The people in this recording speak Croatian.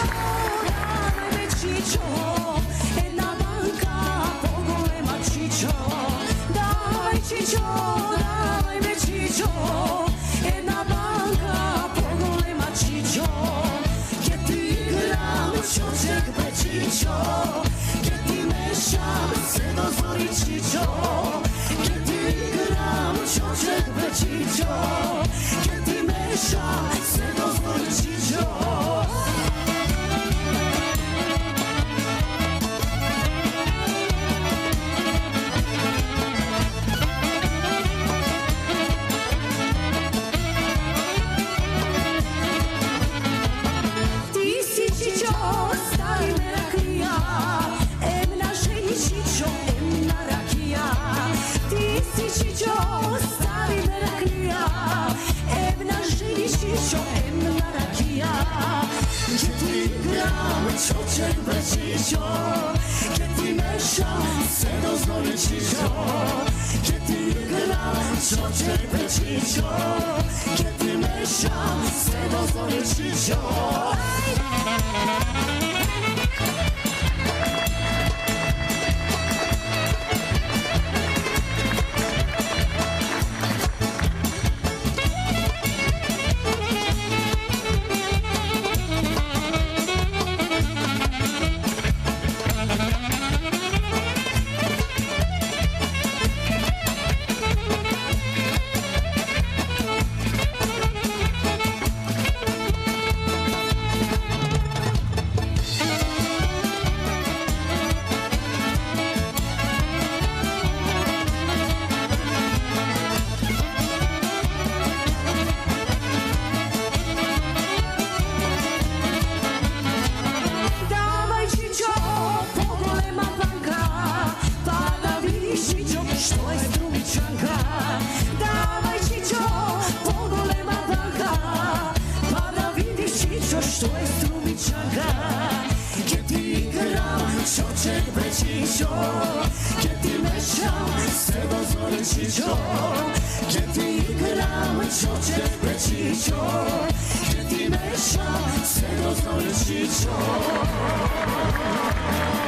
Ciccio, dai Ciccio, e la banca problema Ciccio, dai Ciccio, dai Ciccio, e la banca problema Ciccio, che ti gramo ciocek pe Ciccio, che ti meszam se dozwoli Ciccio, che ti gramo ciocek pe Ciccio, che ti meszam se dozwoli Ciccio. Ciocek pe Ciccio, che ti meszam se dozwoli Ciccio, che ti gram, ciocek pe Ciccio, che ti meszam se dozwoli Ciccio. Što je strumičanka, che ti gram, ciocek pe Ciccio, che ti meszam se dozwoli Ciccio, che ti gram, ciocek pe Ciccio, che ti meszam se dozwoli Ciccio.